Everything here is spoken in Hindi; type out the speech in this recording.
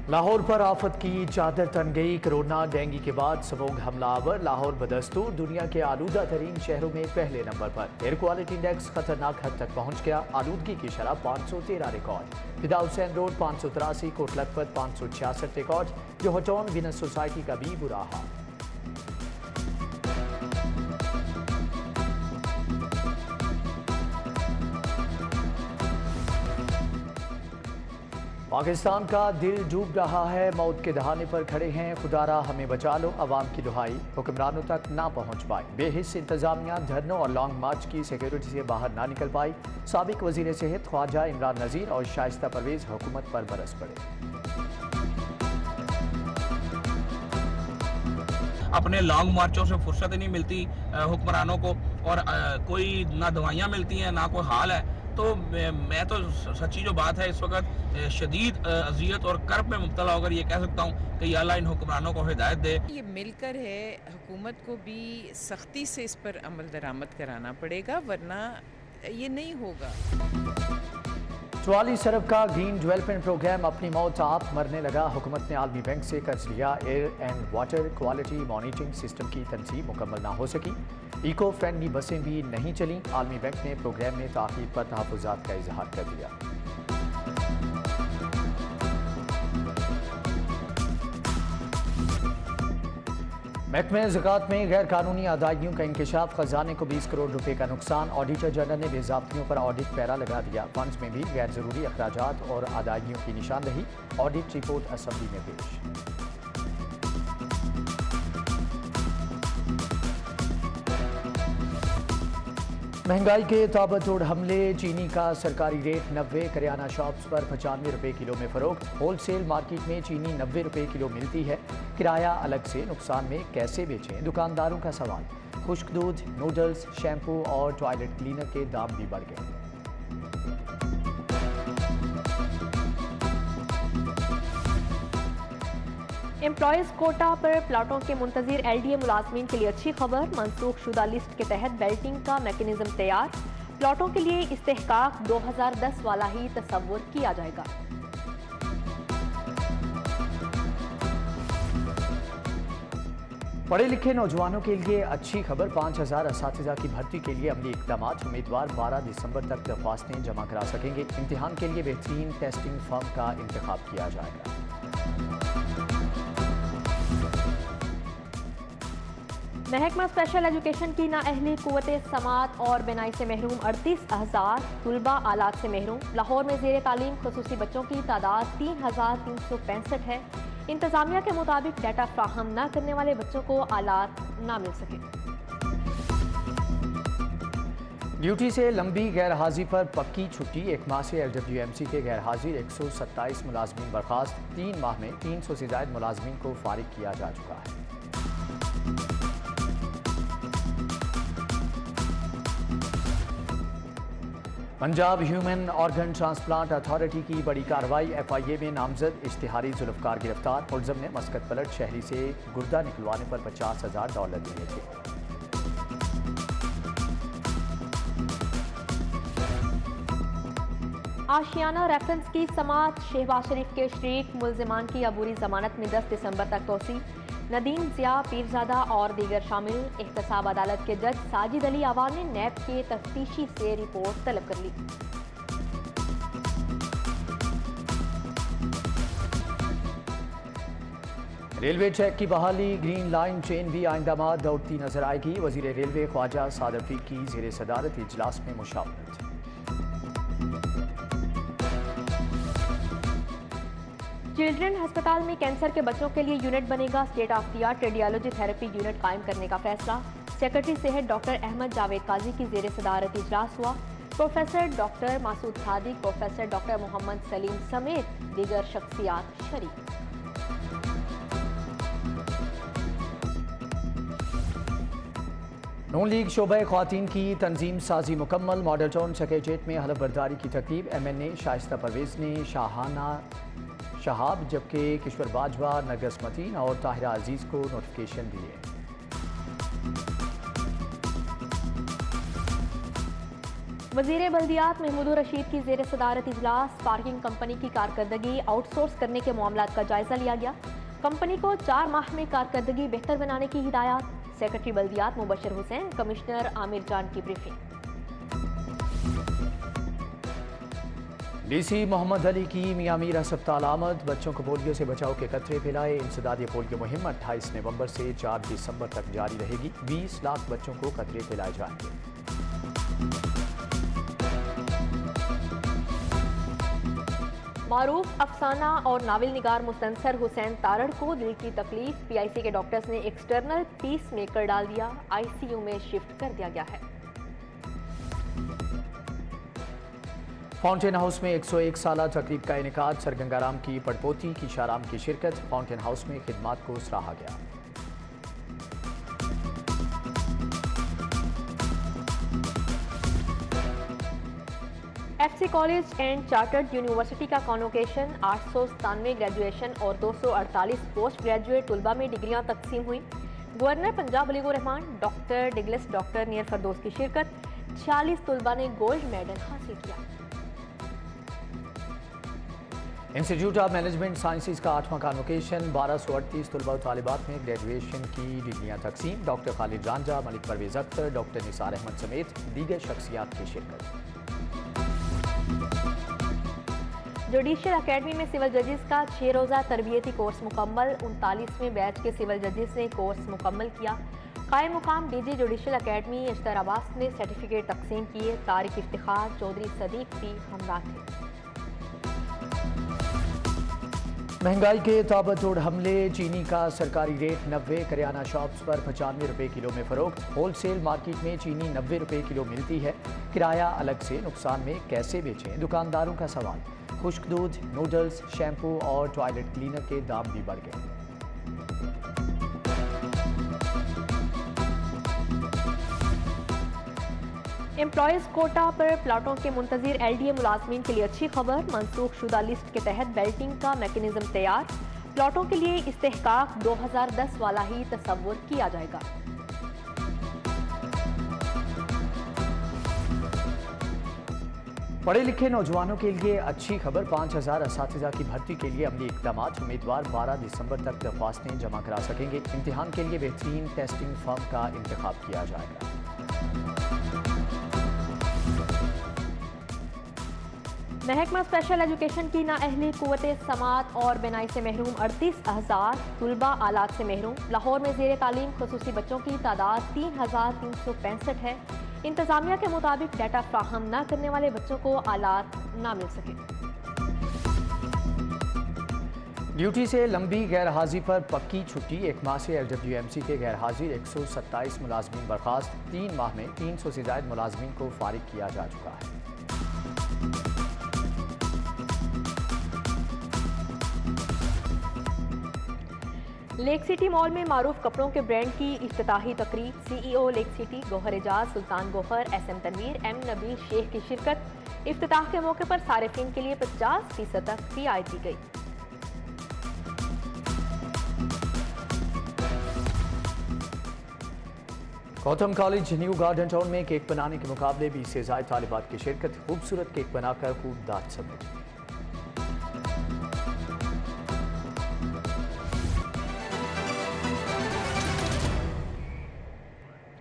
लाहौर पर आफत की चादर तन गई। कोरोना डेंगू के बाद समूंग हमलावर लाहौर बदस्तूर दुनिया के आलूदा तरीन शहरों में पहले नंबर पर। एयर क्वालिटी इंडेक्स खतरनाक हद तक पहुंच गया। आलूदगी की शरह 513 record. Fida Hussain road 583, Kot Lakhpat 566 record. जोहटोन विनस सोसाइटी का भी बुरा हाल। पाकिस्तान का दिल डूब रहा है। मौत के दहाने पर खड़े हैं। खुदारा हमें बचा लो, अवाम की दुहाई हुक्मरानों तक ना पहुंच पाई। बेहिस इंतजामिया धरनों और लॉन्ग मार्च की सिक्योरिटी से बाहर ना निकल पाई। साबिक वजीर सेहत ख्वाजा इमरान नज़ीर और शाइस्ता परवेज हुकूमत पर बरस पड़े। अपने लॉन्ग मार्चों से फुर्सत नहीं मिलती हुक्मरानों को, और कोई ना दवाइयाँ मिलती हैं ना कोई हाल है। तो मैं तो सच्ची जो बात है इस वक्त शदीद अजियत और कर्ब में मुब्तला होकर ये कह सकता हूँ कि या अल्लाह इन हुक्मरानों को हिदायत दे। ये मिलकर है, हुकूमत को भी सख्ती से इस पर अमल दरामद कराना पड़ेगा, वरना ये नहीं होगा। 44 अरब का ग्रीन डेवलपमेंट प्रोग्राम अपनी मौत आप मरने लगा। हुकूमत ने आलमी बैंक से कर्ज लिया। Air and water quality monitoring system की तनसीब मुकम्मल ना हो सकी। इको फ्रेंडली बसें भी नहीं चलीं। आलमी बैंक ने प्रोग्राम में ताख़ीर पर तहफ़्फ़ुज़ात का इजहार कर दिया। महकमे ज़कात में गैर कानूनी अदायगियों का इंकशाफ। खजाने को 20 करोड़ रुपए का नुकसान। ऑडिटर जनरल ने बेज़ाब्तियों पर ऑडिट पैरा लगा दिया। फंड्स में भी गैर ज़रूरी अखराजात और अदायगियों की निशानदही। ऑडिट रिपोर्ट असम्बली में पेश। महंगाई के ताबड़तोड़ हमले। चीनी का सरकारी रेट 90। करियाना शॉप्स पर 95 रुपए किलो में फरोख्त। होलसेल मार्केट में चीनी 90 रुपए किलो मिलती है। किराया अलग से। नुकसान में कैसे बेचें, दुकानदारों का सवाल। खुश्क दूध, नूडल्स, शैम्पू और टॉयलेट क्लीनर के दाम भी बढ़ गए। एम्प्लॉयज़ कोटा पर प्लाटों के मुंतज़िर LDA मुलाजमीन के लिए अच्छी खबर। मनसूख शुदा लिस्ट के तहत बेल्टिंग का मैकेनिज्म तैयार। प्लाटों के लिए इस्तेहकाक 2010 वाला ही तस्वुर किया जाएगा। पढ़े लिखे नौजवानों के लिए अच्छी खबर। 5000 असातिज़ा की भर्ती के लिए अमली इक़दाम। उम्मीदवार 12 दिसंबर तक दरख्वास्तें जमा करा सकेंगे। इम्तिहान के लिए बेहतरीन टेस्टिंग फर्म का इंतखाब किया जाएगा। महकमा स्पेशल एजुकेशन की नाअहली कुव्वते समात और बिनाई से महरूम 38,000 तुलबा आलात से महरूम। लाहौर में ज़ेर तालीम खुसूसी बच्चों की तादाद 3,365 है। इंतजामिया के मुताबिक डाटा फ्राहम न करने वाले बच्चों को आलात ना मिल सके। ड्यूटी से लंबी गैर हाजिरी पर पक्की छुट्टी। 1 माह से LWMC के गैर हाजिर 127 मुलाजमीन बर्खास्त। 3 माह में 300 से ज़ायद मुलाजमीन को फारिग किया जा चुका है। Punjab human organ transplant authority की बड़ी कार्रवाई। FIA में नामजद इश्तिहारी जुल्फकार गिरफ्तार। मुलजम ने मस्कत पलट शहरी से गुर्दा निकलवाने पर $50,000 दिए थे। आशियाना रेफरेंस की समात। शहबाज शरीफ के शरीक मुलजिमान की अबूरी जमानत में 10 दिसंबर तक तोसी। नदीम ज़िया पीरजादा और दीगर शामिल। एहतसाब अदालत के जज साजिद अली आवाम ने नैब के तफ्तीशी से रिपोर्ट तलब कर ली। रेलवे ट्रैक की बहाली। ग्रीन लाइन ट्रेन भी आइंदा दौड़ती नजर आएगी। वजीर रेलवे ख्वाजा साद अफरीद की ज़ेर सदारत इजलास में मुशावरत। चिल्ड्रन अस्पताल में कैंसर के बच्चों के लिए यूनिट बनेगा। State of the art radiology therapy unit कायम करने का फैसला। सेक्रेटरी सेहत डॉक्टर अहमद जावेद काजी की ज़ेर सदारत इजलास हुआ। Professor doctor Masood Sadiq, professor doctor Mohammad Salim समेत दीगर शख्सियात शरीक। नून लीग शोबा ख्वातीन की तंजीम साजी मुकम्मल। मॉडल टाउन सेक्रेटेरिएट में हलफ बर्दारी की तकरीब। MNA शाइस्ता परवेज ने शाहाना शहाब, जबकि किश्वर बाजवा, नरगस मतीन और ताहिरा अजीज को नोटिफिकेशन दिए। वजीर बल्दियात महमूद रशीद की ज़ेर सदारत इजलास पार्किंग कंपनी की कारकर्दगी आउटसोर्स करने के मामलात का जायजा लिया गया। कंपनी को 4 माह में कारकर्दगी बेहतर बनाने की हिदायत। सेक्रेटरी बल्दियात मुबशर हुसैन, कमिश्नर आमिर जान की ब्रीफिंग। डीसी मोहम्मद अली की मियां मीर अस्पताल आमद, बच्चों को पोलियो से बचाव के कतरे पिलाए। इंसदादी पोलियो मुहिम 28 नवंबर से 4 दिसंबर तक जारी रहेगी। 20 लाख बच्चों को कतरे पिलाए जाएंगे। मारूफ अफसाना और नावल निगार मुस्तनसर हुसैन तारड़ को दिल की तकलीफ, पीआईसी के डॉक्टर्स ने एक्सटर्नल पीस मेकर डाल दिया। आईसीयू में शिफ्ट कर दिया गया है। फाउंटेन हाउस में 101 साला तकरीब का इनेकाद, सर गंगाराम की पड़पोती की शाराम की शिरकत। फाउंटेन हाउस में खिदमात को सराहा गया। FC college and chartered university का कॉन्वोकेशन, 897 ग्रेजुएशन और 248 पोस्ट ग्रेजुएट तलबा में डिग्रियां तकसीम हुई। गवर्नर पंजाब वलीगुर Rehman, doctor Douglas, doctor Nayyar Firdous की शिरकत। 46 तलबा ने गोल्ड मेडल हासिल किया। इंस्टीट्यूट ऑफ मैनेजमेंट साइंसेज का 8वां कॉन्वोकेशन, 1238 तलबा व तालिबात में ग्रेजुएशन की डिग्रियां तकसीम। डॉक्टर खालिद रांझा, मलिक परवेज अख्तर, डॉक्टर निसार अहमद समेत दीगर शख्सियात की शिरकत। जुडिशल अकेडमी में सिविल जजेस का 6 रोज़ा तरबियती कोर्स मुकम्मल। 39वें बैच के सिविल जजेस ने कोर्स मुकम्मल किया। कायम मुकाम DG judicial academy Akhtar Abbas ने सर्टिफिकेट तकसीम किए। तारिक इफ्तिखार, चौधरी सदीक भी हमरा थे। महंगाई के ताबड़तोड़ हमले, चीनी का सरकारी रेट 90, करियाना शॉप्स पर 95 रुपये किलो में फरोख्त। होलसेल मार्केट में चीनी 90 रुपये किलो मिलती है। किराया अलग से, नुकसान में कैसे बेचें, दुकानदारों का सवाल। खुश्क दूध, नूडल्स, शैम्पू और टॉयलेट क्लीनर के दाम भी बढ़ गए। एम्प्लॉयज़ कोटा पर प्लाटों के मुंतजिर एलडीए मुलाजमीन के लिए अच्छी खबर, मनसूख शुदा लिस्ट के तहत बेल्टिंग का मैकेनिज्म तैयार। प्लाटों के लिए इस्तेहकाक 2010 वाला ही तस्वुर किया जाएगा। पढ़े लिखे नौजवानों के लिए अच्छी खबर, 5000 असातिज़ा की भर्ती के लिए अमली इक़दाम। उम्मीदवार 12 दिसंबर तक दरख्वास्तें जमा करा सकेंगे। इम्तिहान के लिए बेहतरीन टेस्टिंग फर्म का इंतखाब किया जाएगा। महकमा स्पेशल एजुकेशन की नाअहली, कुव्वते समात और बिनाई से महरूम 38,000 तलबा आलात से महरूम। लाहौर में ज़ेर तालीम खसूसी बच्चों की तादाद 3,365 है। इंतजामिया के मुताबिक डाटा फ्राहम न करने वाले बच्चों को आलात ना मिल सके। ड्यूटी से लंबी गैर हाजिरी पर पक्की छुट्टी, 1 माह से LWMC के गैर हाजिर 127 मुलाजमीन बर्खास्त। 3 माह में 300 से ज़ायद मुलाजमीन को फारिग किया जा चुका है। लेक सिटी मॉल में मारूफ कपड़ों के ब्रांड की इफ्तिताही तकरीब, CEO lake city Gauhar Ejaz, Sultan Gauhar, SM Tanveer, M Nabeel Sheikh की शिरकत। इफ्तिताह के मौके पर सारिफिन के लिए 50% तक रियायत दी गई। Gautam college new garden town में केक बनाने के मुकाबले 20 से ज़ायद तालिबात की शिरकत। खूबसूरत केक बनाकर खूब दाद समेटी।